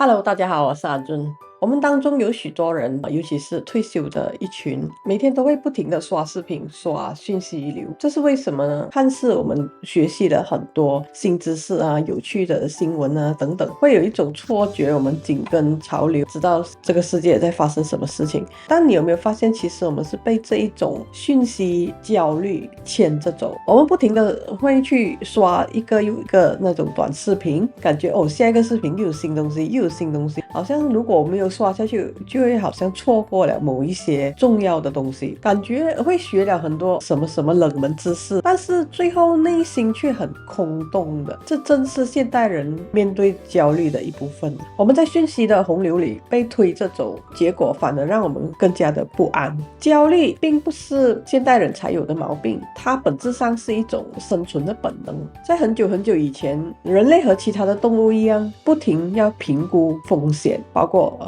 Hello，大家好，我是阿尊。我们当中有许多人，尤其是退休的一群，每天都会不停的刷视频、刷讯息流，这是为什么呢？看似我们学习了很多新知识啊、有趣的新闻啊等等，会有一种错觉，我们紧跟潮流，知道这个世界在发生什么事情。但你有没有发现，其实我们是被这一种讯息焦虑牵着走？我们不停的会去刷一个又一个那种短视频，感觉下一个视频又有新东西，又有新东西，好像如果我没有刷下去，就会好像错过了某一些重要的东西，感觉会学了很多什么什么冷门知识，但是最后内心却很空洞的。这正是现代人面对焦虑的一部分。我们在讯息的洪流里被推着走，结果反而让我们更加的不安。焦虑并不是现代人才有的毛病，它本质上是一种生存的本能。在很久很久以前，人类和其他的动物一样，不停要评估风险，包括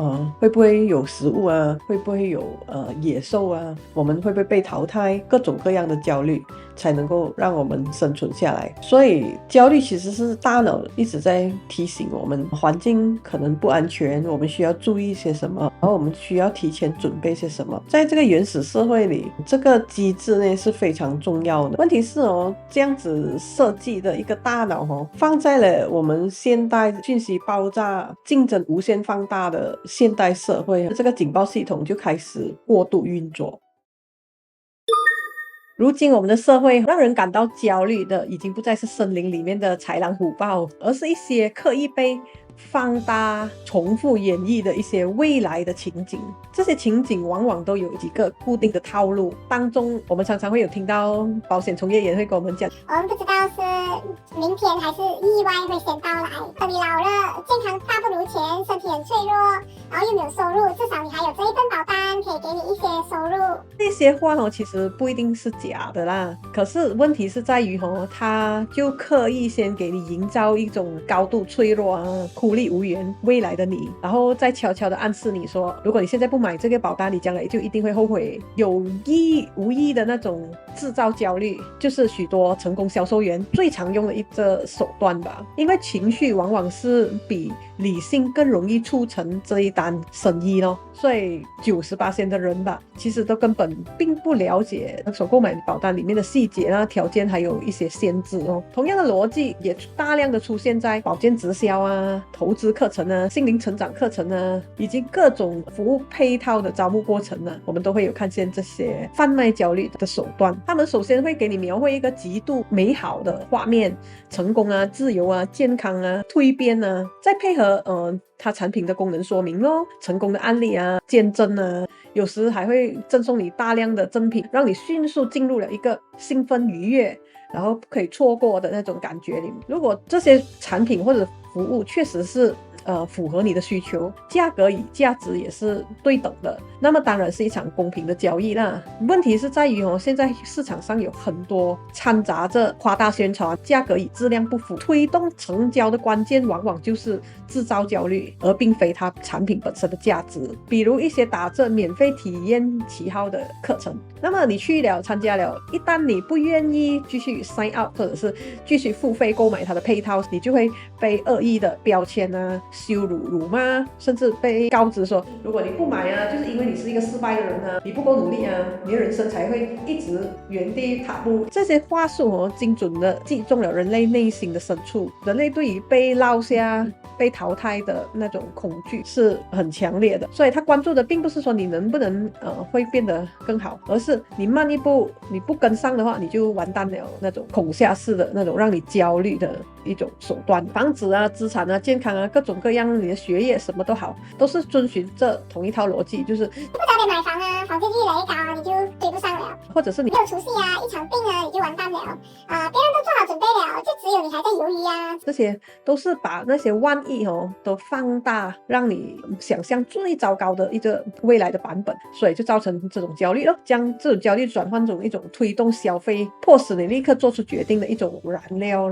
会不会有食物啊，会不会有野兽啊，我们会不会被淘汰，各种各样的焦虑才能够让我们生存下来。所以焦虑其实是大脑一直在提醒我们，环境可能不安全，我们需要注意些什么，然后我们需要提前准备些什么。在这个原始社会里，这个机制呢是非常重要的。问题是这样子设计的一个大脑放在了我们现代讯息爆炸、竞争无限放大的现代社会，这个警报系统就开始过度运作。如今我们的社会让人感到焦虑的，已经不再是森林里面的豺狼虎豹，而是一些刻意被放大、重复演绎的一些未来的情景。这些情景往往都有几个固定的套路，当中我们常常会有听到保险从业员会跟我们讲，我们不知道是明天还是意外会先到来。等你老了，健康大不如前，身体很脆弱，然后又没有收入，至少你还有这一份保单可以给你一些收入。这些话其实不一定是假的啦，可是问题是在于他就刻意先给你营造一种高度脆弱啊、孤立无援未来的你，然后再悄悄的暗示你说，如果你现在不买这个保单，你将来就一定会后悔。有意无意的那种制造焦虑，就是许多成功销售员最常用的一个手段吧。因为情绪往往是比理性更容易促成这一单生意咯，所以98%的人吧，其实都根本并不了解所购买保单里面的细节啊、条件，还有一些限制哦。同样的逻辑也大量的出现在保健直销啊、投资课程啊、心灵成长课程啊，以及各种服务配套的招募过程呢，我们都会有看见这些贩卖焦虑的手段。他们首先会给你描绘一个极度美好的画面，成功啊、自由啊、健康啊、蜕变啊，再配合它产品的功能说明咯，成功的案例啊、见证啊，有时还会赠送你大量的赠品，让你迅速进入了一个兴奋愉悦，然后不可以错过的那种感觉里。如果这些产品或者服务确实是符合你的需求，价格与价值也是对等的，那么当然是一场公平的交易啦。问题是在于现在市场上有很多掺杂着夸大宣传、价格与质量不符，推动成交的关键往往就是制造焦虑，而并非它产品本身的价值。比如一些打着免费体验旗号的课程，那么你去了参加了，一旦你不愿意继续 sign up 或者是继续付费购买它的配套，你就会被恶意的标签啊、羞辱、辱骂，甚至被告知说，如果你不买啊，就是因为你是一个失败的人啊，你不够努力啊，你的人生才会一直原地踏步。这些话术精准的击中了人类内心的深处。人类对于被落下、被淘汰的那种恐惧是很强烈的，所以他关注的并不是说你能不能会变得更好，而是你慢一步，你不跟上的话，你就完蛋了。那种恐吓式的那种让你焦虑的一种手段，房子啊、资产啊、健康啊，各种各样，你的学业什么都好，都是遵循这同一套逻辑，就是不早点买房啊，房价越来越高，你就追不上了。或者是你没有出息啊，一场病啊，你就完蛋了别人都做好准备了，就只有你还在犹豫啊。这些都是把那些万一都放大，让你想象最糟糕的一个未来的版本，所以就造成这种焦虑咯，将这种焦虑转换成一种推动消费、迫使你立刻做出决定的一种燃料。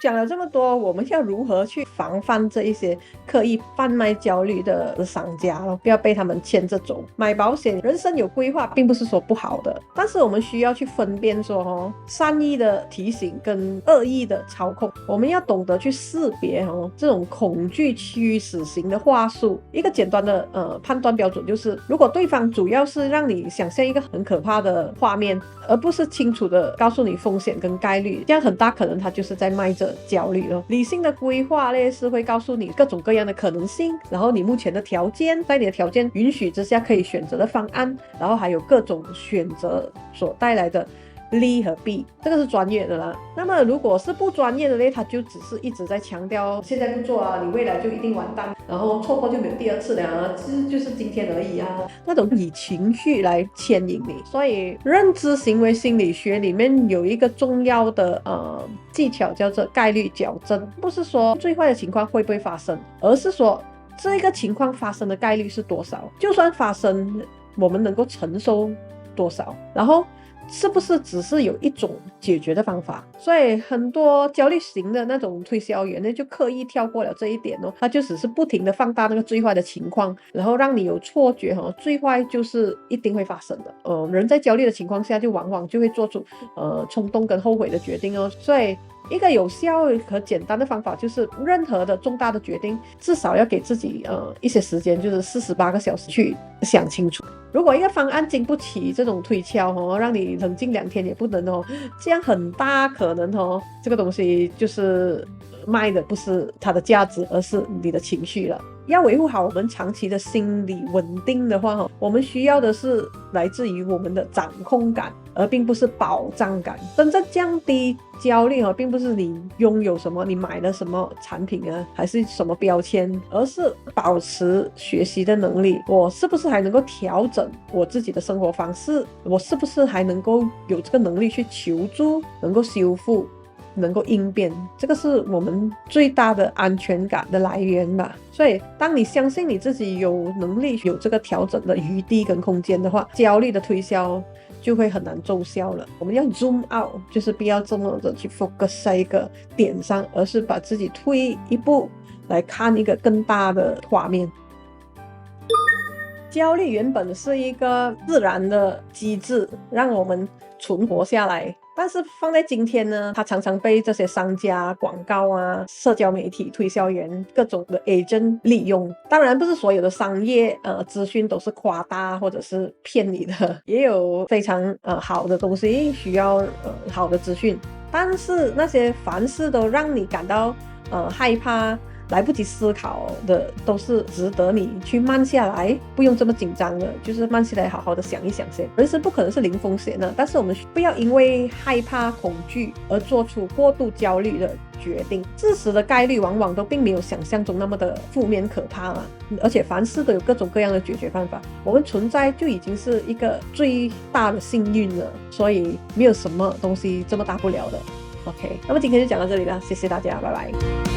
讲了这么多，我们要如何去防范这一些刻意贩卖焦虑的商家咯，不要被他们牵着走。买保险，人生有规划并不是说不好的，但是我们需要去分辨说善意的提醒跟恶意的操控，我们要懂得去识别这种恐惧驱使型的话术。一个简单的判断标准就是，如果对方主要是让你想象一个很可怕的画面，而不是清楚的告诉你风险跟概率，这样很大可能他就是在卖着焦虑咯。理性的规划类是会告诉你各种各样的可能性，然后你目前的条件，在你的条件允许之下可以选择的方案，然后还有各种选择所带来的利和弊，这个是专业的啦。那么如果是不专业的呢，他就只是一直在强调现在不做啊，你未来就一定完蛋，然后错过就没有第二次了啊，就是今天而已啊，那种以情绪来牵引你。所以认知行为心理学里面有一个重要的技巧叫做概率矫正，不是说最坏的情况会不会发生，而是说这个情况发生的概率是多少，就算发生我们能够承受多少，然后是不是只是有一种解决的方法。所以很多焦虑型的那种推销员呢，就刻意跳过了这一点他就只是不停的放大那个最坏的情况，然后让你有错觉最坏就是一定会发生的。人在焦虑的情况下就往往就会做出冲动跟后悔的决定所以一个有效和简单的方法就是，任何的重大的决定至少要给自己一些时间，就是48个小时去想清楚。如果一个方案经不起这种推敲让你冷静2天也不能这样很大可能这个东西就是卖的不是它的价值，而是你的情绪了。要维护好我们长期的心理稳定的话我们需要的是来自于我们的掌控感，而并不是保障感。真正降低焦虑并不是你拥有什么，你买了什么产品还是什么标签，而是保持学习的能力。我是不是还能够调整我自己的生活方式？我是不是还能够有这个能力去求助，能够修复，能够应变？这个是我们最大的安全感的来源吧。所以当你相信你自己有能力有这个调整的余地跟空间的话，焦虑的推销就会很难奏效了。我们要 zoom out， 就是不要这么的去 focus 在一个点上，而是把自己推一步来看一个更大的画面。焦虑原本是一个自然的机制，让我们存活下来，但是放在今天呢，它常常被这些商家、广告社交媒体、推销员、各种的 agent 利用。当然不是所有的商业资讯都是夸大或者是骗你的，也有非常好的东西需要好的资讯，但是那些凡事都让你感到害怕，来不及思考的，都是值得你去慢下来，不用这么紧张的，就是慢下来好好的想一想先。人生不可能是零风险的，但是我们不要因为害怕恐惧而做出过度焦虑的决定。致死的概率往往都并没有想象中那么的负面可怕而且凡事都有各种各样的解决办法，我们存在就已经是一个最大的幸运了，所以没有什么东西这么大不了的。OK， 那么今天就讲到这里了，谢谢大家，拜拜。